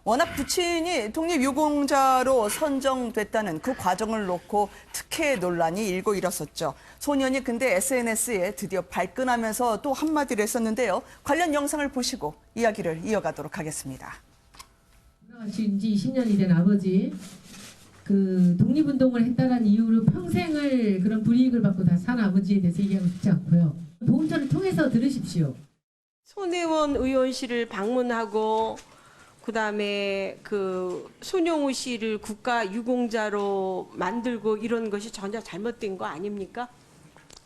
워낙 부친이 독립유공자로 선정됐다는 그 과정을 놓고 특혜 논란이 일고 일었었죠. 소년이 근데 SNS에 드디어 발끈하면서 또 한마디를 했었는데요. 관련 영상을 보시고 이야기를 이어가도록 하겠습니다. 돌아가신 지 20년이 된 아버지, 그 독립운동을 했다는 이유로 평생을 그런 불이익을 받고 다 산 아버지에 대해서 얘기하고 싶지 않고요. 보훈처를 통해서 들으십시오. 손혜원 의원실을 방문하고 그다음에 그 손영우 씨를 국가유공자로 만들고 이런 것이 전혀 잘못된 거 아닙니까?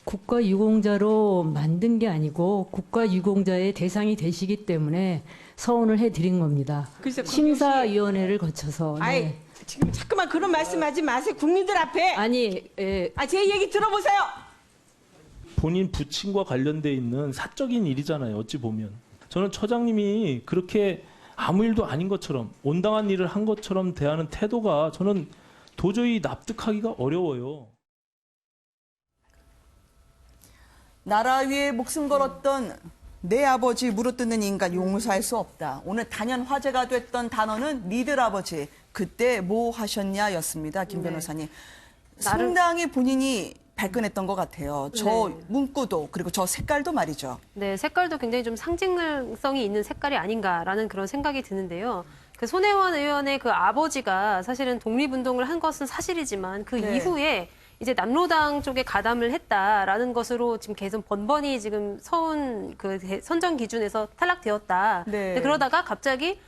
국가유공자로 만든 게 아니고 국가유공자의 대상이 되시기 때문에 서원을 해드린 겁니다. 글쎄, 심사위원회를 거쳐서. 아이, 네. 지금 자꾸만 그런 말씀하지 마세요. 국민들 앞에. 아니, 제 얘기 들어보세요. 본인 부친과 관련돼 있는 사적인 일이잖아요. 어찌 보면. 저는 처장님이 그렇게 아무 일도 아닌 것처럼 온당한 일을 한 것처럼 대하는 태도가 저는 도저히 납득하기가 어려워요. 나라 위에 목숨 걸었던 내 아버지 물어뜯는 인간 용서할 수 없다. 오늘 단연 화제가 됐던 단어는 니들 아버지. 그때 뭐 하셨냐였습니다. 김 변호사님. 상당히 본인이 발끈했던 것 같아요. 저 문구도 그리고 저 색깔도 말이죠. 네, 색깔도 굉장히 좀 상징성이 있는 색깔이 아닌가라는 그런 생각이 드는데요. 그 손혜원 의원의 그 아버지가 사실은 독립운동을 한 것은 사실이지만 그 이후에 이제 남로당 쪽에 가담을 했다라는 것으로 지금 계속 번번이 지금 서훈 그 선정 기준에서 탈락되었다. 근데 그러다가 갑자기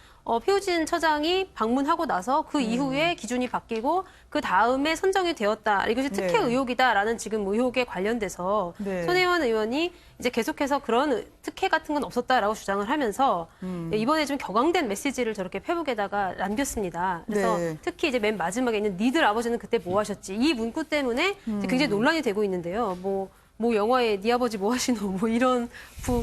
표진 처장이 방문하고 나서 그 이후에 기준이 바뀌고 그 다음에 선정이 되었다. 이것이 특혜 의혹이다라는 지금 의혹에 관련돼서 손혜원 의원이 이제 계속해서 그런 특혜 같은 건 없었다라고 주장을 하면서 이번에 좀 격앙된 메시지를 저렇게 페북에다가 남겼습니다. 그래서 특히 이제 맨 마지막에 있는 니들 아버지는 그때 뭐 하셨지? 이 문구 때문에 굉장히 논란이 되고 있는데요. 뭐 영화에 네 아버지 뭐 하시노 뭐 이런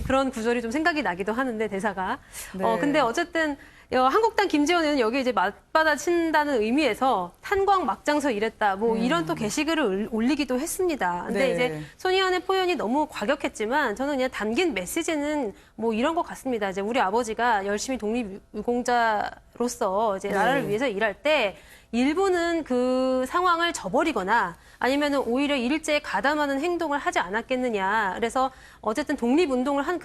그런 구절이 좀 생각이 나기도 하는데 대사가. 근데 어쨌든 한국당 김재원 의원은 여기 이제 맞받아친다는 의미에서 탄광 막장서 이랬다. 뭐 이런 또 게시글을 올리기도 했습니다. 근데 이제 손 의원의 표현이 너무 과격했지만 저는 그냥 담긴 메시지는 뭐 이런 것 같습니다. 이제 우리 아버지가 열심히 독립유공자로서 이제 나라를 위해서 일할 때 일부는 그 상황을 저버리거나 아니면은 오히려 일제에 가담하는 행동을 하지 않았겠느냐. 그래서 어쨌든 독립운동을 한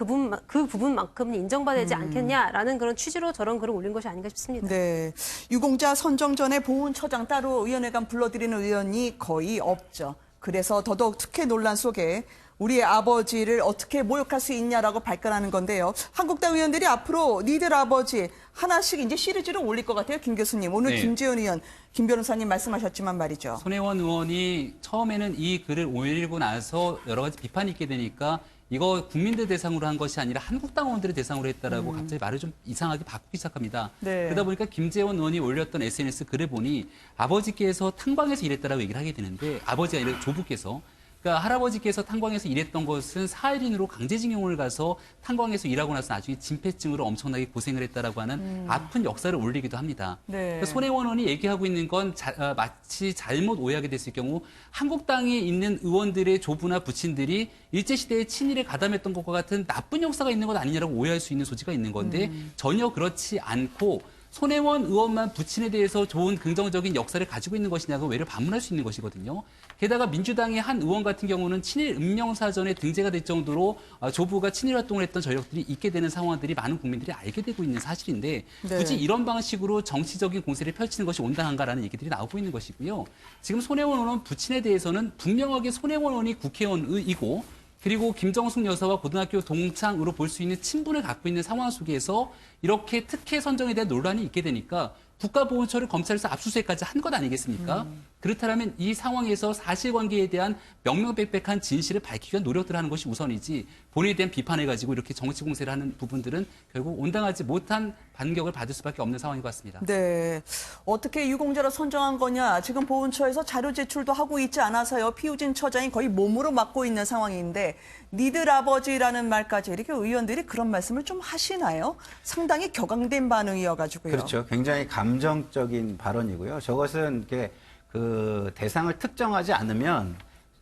그 부분만큼은 인정받지 않겠냐라는 그런 취지로 저런 글을 올린 것이 아닌가 싶습니다. 네, 유공자 선정 전에 보훈처장 따로 위원회관 불러들이는 의원이 거의 없죠. 그래서 더더욱 특혜 논란 속에 우리의 아버지를 어떻게 모욕할 수 있냐라고 발끈하는 건데요. 한국당 의원들이 앞으로 니들 아버지 하나씩 이제 시리즈를 올릴 것 같아요. 김 교수님. 오늘 김재원 의원, 김 변호사님 말씀하셨지만 말이죠. 손혜원 의원이 처음에는 이 글을 올리고 나서 여러 가지 비판이 있게 되니까 이거 국민들 대상으로 한 것이 아니라 한국당 의원들의 대상으로 했다라고 갑자기 말을 좀 이상하게 바꾸기 시작합니다. 그러다 보니까 김재원 의원이 올렸던 SNS 글을 보니 아버지께서 탄광에서 일했다라고 얘기를 하게 되는데 아버지가 아니라 조부께서 그러니까 할아버지께서 탄광에서 일했던 것은 사회인으로 강제징용을 가서 탄광에서 일하고 나서 나중에 진폐증으로 엄청나게 고생을 했다라고 하는 아픈 역사를 올리기도 합니다. 그러니까 손혜원 의원이 얘기하고 있는 건 마치 잘못 오해하게 됐을 경우 한국당에 있는 의원들의 조부나 부친들이 일제시대에 친일에 가담했던 것과 같은 나쁜 역사가 있는 것 아니냐라고 오해할 수 있는 소지가 있는 건데 전혀 그렇지 않고 손혜원 의원만 부친에 대해서 좋은 긍정적인 역사를 가지고 있는 것이냐고 외려 반문할 수 있는 것이거든요. 게다가 민주당의 한 의원 같은 경우는 친일 음령사전에 등재가 될 정도로 조부가 친일 활동을 했던 전력들이 있게 되는 상황들이 많은 국민들이 알게 되고 있는 사실인데 굳이 이런 방식으로 정치적인 공세를 펼치는 것이 온당한가라는 얘기들이 나오고 있는 것이고요. 지금 손혜원 의원 부친에 대해서는 분명하게 손혜원 의원이 국회의원이고 그리고 김정숙 여사와 고등학교 동창으로 볼 수 있는 친분을 갖고 있는 상황 속에서 이렇게 특혜 선정에 대한 논란이 있게 되니까 국가보훈처를 검찰에서 압수수색까지 한 것 아니겠습니까? 그렇다면 이 상황에서 사실관계에 대한 명명백백한 진실을 밝히기 위한 노력들을 하는 것이 우선이지 본인에 대한 비판을 가지고 이렇게 정치 공세를 하는 부분들은 결국 온당하지 못한 반격을 받을 수밖에 없는 상황인 것 같습니다. 네, 어떻게 유공자로 선정한 거냐. 지금 보훈처에서 자료 제출도 하고 있지 않아서요. 피우진 처장이 거의 몸으로 맡고 있는 상황인데 니들 아버지라는 말까지 이렇게 의원들이 그런 말씀을 좀 하시나요? 상당히 격앙된 반응이어가지고요. 그렇죠. 굉장히 감정적인 발언이고요. 저것은 이렇게 그 대상을 특정하지 않으면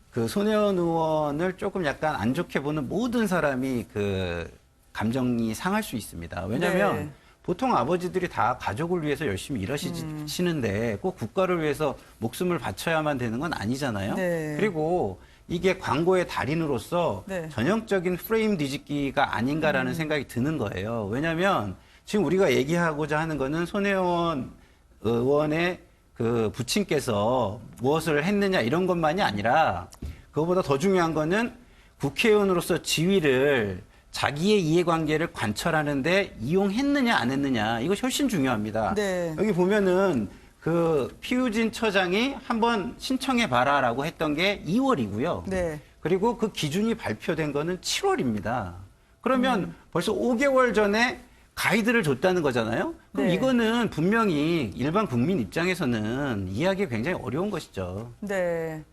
그 손혜원 의원을 조금 약간 안 좋게 보는 모든 사람이 그 감정이 상할 수 있습니다. 왜냐하면 보통 아버지들이 다 가족을 위해서 열심히 일하시는데 꼭 국가를 위해서 목숨을 바쳐야만 되는 건 아니잖아요. 네. 그리고 이게 광고의 달인으로서 네. 전형적인 프레임 뒤집기가 아닌가라는 생각이 드는 거예요. 왜냐하면 지금 우리가 얘기하고자 하는 거는 손혜원 의원의 그 부친께서 무엇을 했느냐 이런 것만이 아니라 그것보다 더 중요한 거는 국회의원으로서 지위를 자기의 이해관계를 관철하는데 이용했느냐 안 했느냐 이것이 훨씬 중요합니다. 네. 여기 보면은 그 피우진 처장이 한번 신청해봐라라고 했던 게 2월이고요. 네. 그리고 그 기준이 발표된 거는 7월입니다. 그러면 벌써 5개월 전에 가이드를 줬다는 거잖아요. 그럼 네. 이거는 분명히 일반 국민 입장에서는 이해하기 굉장히 어려운 것이죠. 네.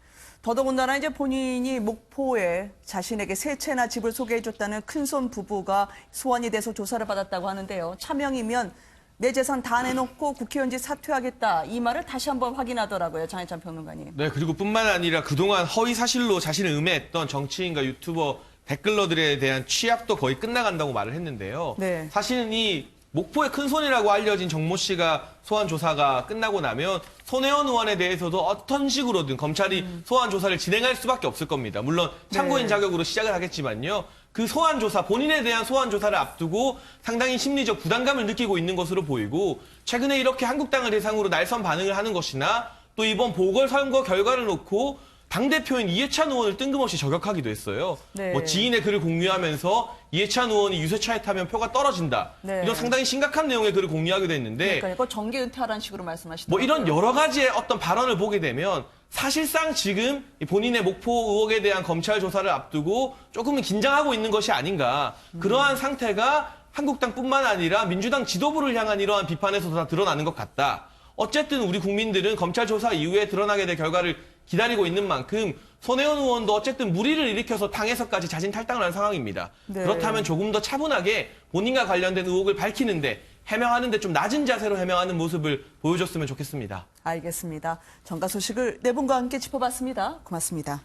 더더군다나 이제 본인이 목포에 자신에게 세 채나 집을 소개해줬다는 큰손 부부가 소환이 돼서 조사를 받았다고 하는데요. 차명이면 내 재산 다 내놓고 국회의원직 사퇴하겠다. 이 말을 다시 한번 확인하더라고요. 장혜찬 평론가님. 네, 그리고 뿐만 아니라 그동안 허위 사실로 자신을 음해했던 정치인과 유튜버 댓글러들에 대한 취합도 거의 끝나간다고 말을 했는데요. 네. 사실은 이 목포의 큰손이라고 알려진 정모 씨가 소환 조사가 끝나고 나면 손혜원 의원에 대해서도 어떤 식으로든 검찰이 소환 조사를 진행할 수밖에 없을 겁니다. 물론 참고인 네. 자격으로 시작을 하겠지만요. 그 소환 조사, 본인에 대한 소환 조사를 앞두고 상당히 심리적 부담감을 느끼고 있는 것으로 보이고 최근에 이렇게 한국당을 대상으로 날선 반응을 하는 것이나 또 이번 보궐선거 결과를 놓고 당대표인 이해찬 의원을 뜬금없이 저격하기도 했어요. 네. 뭐 지인의 글을 공유하면서 이해찬 의원이 유세차에 타면 표가 떨어진다. 네. 이런 상당히 심각한 내용의 글을 공유하기도 했는데 그러니까 이거 정계 은퇴하라는 식으로 말씀하시더라고요. 뭐 이런 여러 가지의 어떤 발언을 보게 되면 사실상 지금 본인의 목포 의혹에 대한 검찰 조사를 앞두고 조금은 긴장하고 있는 것이 아닌가. 그러한 상태가 한국당뿐만 아니라 민주당 지도부를 향한 이러한 비판에서도 다 드러나는 것 같다. 어쨌든 우리 국민들은 검찰 조사 이후에 드러나게 될 결과를 기다리고 있는 만큼 손혜원 의원도 어쨌든 무리를 일으켜서 당에서까지 자진 탈당을 한 상황입니다. 네. 그렇다면 조금 더 차분하게 본인과 관련된 의혹을 밝히는데 해명하는데 좀 낮은 자세로 해명하는 모습을 보여줬으면 좋겠습니다. 알겠습니다. 정가 소식을 네 분과 함께 짚어봤습니다. 고맙습니다.